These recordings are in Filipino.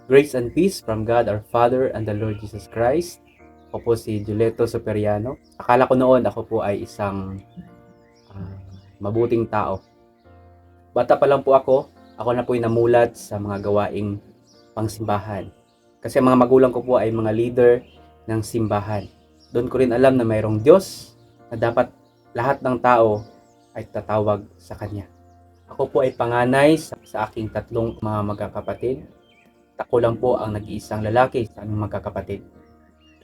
Grace and peace from God our Father and the Lord Jesus Christ. Ako po si Juleto Superiano. Akala ko noon ako po ay isang mabuting tao. Bata pa lang po ako na po ay namulat sa mga gawaing pangsimbahan. Kasi ang mga magulang ko po ay mga leader ng simbahan. Doon ko rin alam na mayroong Diyos na dapat lahat ng tao ay tatawag sa Kanya. Ako po ay panganay sa aking tatlong mga magkakapatid. Ako lang po ang nag-iisang lalaki sa aming magkakapatid.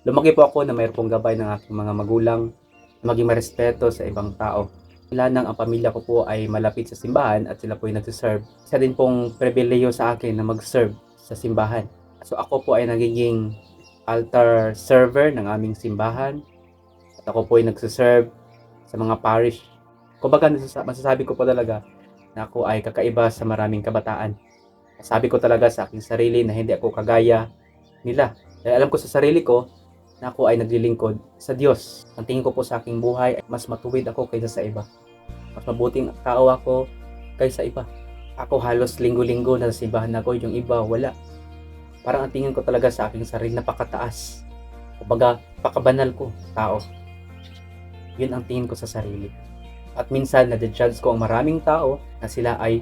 Lumaki po ako na mayroon pong gabay ng aking mga magulang na maging marespeto sa ibang tao. Ang pamilya ko po ay malapit sa simbahan at sila po ay nagsiserve. Isa din pong pribileyo sa akin na mag-serve sa simbahan. So ako po ay nagiging altar server ng aming simbahan at ako po ay nagsiserve sa mga parish. Kumbaga masasabi ko po talaga na ako ay kakaiba sa maraming kabataan. Sabi ko talaga sa aking sarili na hindi ako kagaya nila. Dahil alam ko sa sarili ko na ako ay naglilingkod sa Diyos. Ang tingin ko po sa aking buhay ay mas matuwid ako kaysa sa iba. Mas mabuting tao ako kaysa iba. Ako halos linggo-linggo na sa simbahan ako, yung iba wala. Parang ang tingin ko talaga sa aking sarili napakataas. Kumbaga, pakabanal ko, tao. Yun ang tingin ko sa sarili. At minsan, na-judge ko ang maraming tao na sila ay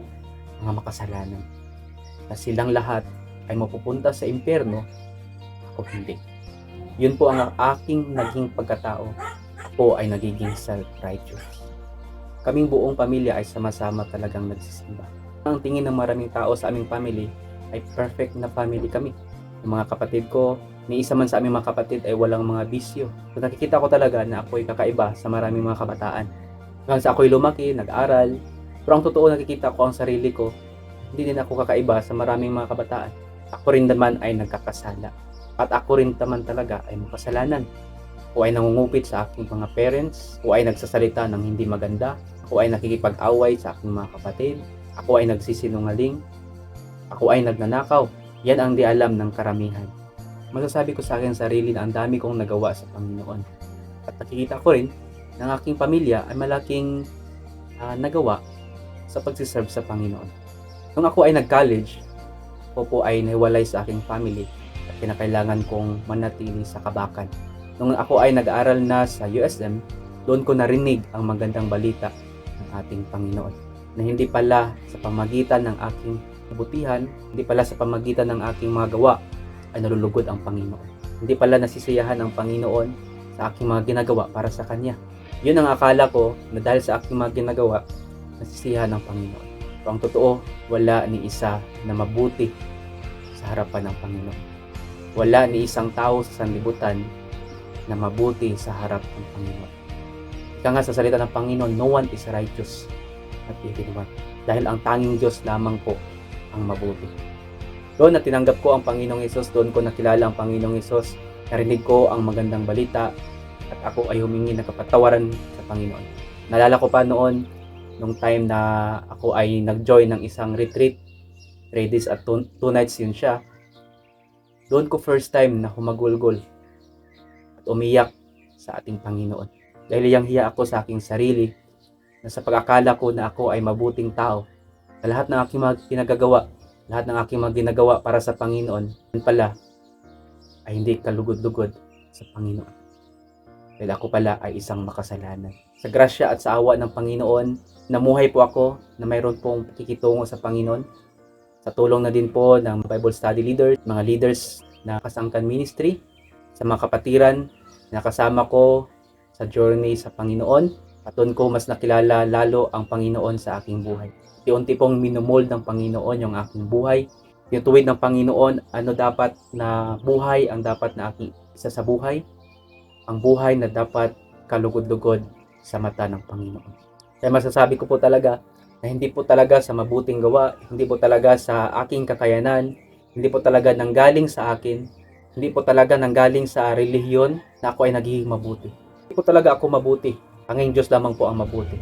mga makasalanan. Na silang lahat ay mapupunta sa impyerno, ako hindi. Yun po ang aking naging pagkatao. Ako ay nagiging self-righteous. Kaming buong pamilya ay sama-sama talagang nagsisimba. Ang tingin ng maraming tao sa aming family ay perfect na family kami. Yung mga kapatid ko, ni isa man sa aming mga kapatid ay walang mga bisyo. So nakikita ko talaga na ako ay kakaiba sa maraming mga kabataan. Hanggang sa ako'y lumaki, nag-aral, pero ang totoo nakikita ko ang sarili ko, hindi din ako kakaiba sa maraming mga kabataan. Ako rin naman ay nagkakasala. At ako rin naman talaga ay makasalanan. Ako ay nangungupit sa aking mga parents. Ako ay nagsasalita ng hindi maganda. Ako ay nakikipag-away sa aking mga kapatid. Ako ay nagsisinungaling. Ako ay nagnanakaw. Yan ang di alam ng karamihan. Masasabi ko sa aking sarili na ang dami kong nagawa sa Panginoon. At nakikita ko rin ng aking pamilya ay malaking nagawa sa pagsiserve sa Panginoon. Nung ako ay nag-college, ako po ay nahiwalay sa aking family at kinakailangan kong manatili sa Kabakan. Nung ako ay nag-aaral na sa USM, doon ko narinig ang magandang balita ng ating Panginoon. Na hindi pala sa pamagitan ng aking kabutihan, hindi pala sa pamagitan ng aking mga gawa ay nalulugod ang Panginoon. Hindi pala nasisiyahan ang Panginoon sa aking mga ginagawa para sa Kanya. Yun ang akala ko na dahil sa aking mga ginagawa, nasisiyahan ng Panginoon. Pero ang totoo, wala ni isa na mabuti sa harapan ng Panginoon. Wala ni isang tao sa sanlibutan na mabuti sa harap ng Panginoon. Ika nga sa salita ng Panginoon, no one is righteous at even one. Dahil ang tanging Diyos lamang po ang mabuti. Doon na tinanggap ko ang Panginoong Hesus, doon ko nakilala ang Panginoong Hesus, narinig ko ang magandang balita, at ako ay humingi ng kapatawaran sa Panginoon. Naalala ko pa noon, nung time na ako ay nag-join ng isang retreat, 3 days at 2 nights yun siya. Doon ko first time na humagulgol at umiyak sa ating Panginoon. Dahil hiyang-hiya ako sa aking sarili na sa pag-akala ko na ako ay mabuting tao. Sa lahat ng aking mga ginagawa, lahat ng aking mga ginagawa para sa Panginoon, yun pala ay hindi kalugod-lugod sa Panginoon. Dahil ako pala ay isang makasalanan. Sa grasya at sa awa ng Panginoon, namuhay po ako na mayroon pong pakikitungo sa Panginoon. Sa tulong na din po ng Bible Study Leaders, mga leaders na kasangkan ministry, sa mga kapatiran na kasama ko sa journey sa Panginoon. At doon ko mas nakilala lalo ang Panginoon sa aking buhay. Unti-unti pong minumold ng Panginoon yung aking buhay. Tinutuwid ng Panginoon ano dapat na buhay ang dapat na aking isa sa buhay. Ang buhay na dapat kalugod-lugod sa mata ng Panginoon. Kaya masasabi ko po talaga na hindi po talaga sa mabuting gawa, hindi po talaga sa aking kakayanan, hindi po talaga nanggaling sa akin, hindi po talaga nanggaling sa relihiyon na ako ay nagiging mabuti. Hindi po talaga ako mabuti. Ang Diyos lamang po ang mabuti.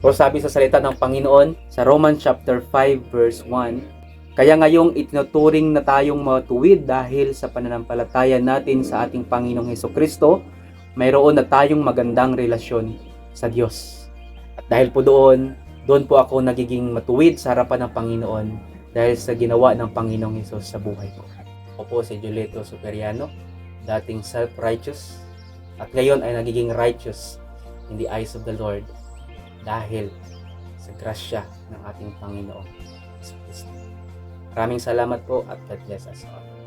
Pero sabi sa salita ng Panginoon sa Romans chapter 5 verse 1, kaya ngayong itinuturing na tayong matuwid dahil sa pananampalataya natin sa ating Panginoong Hesukristo, mayroon na tayong magandang relasyon sa Diyos. At dahil po doon po ako nagiging matuwid sa harapan ng Panginoon dahil sa ginawa ng Panginoong Hesus sa buhay ko. Ako po si Julieto Superiano, dating self-righteous at ngayon ay nagiging righteous in the eyes of the Lord dahil sa grasya ng ating Panginoong Hesus Kristo. Maraming salamat po at God bless us all.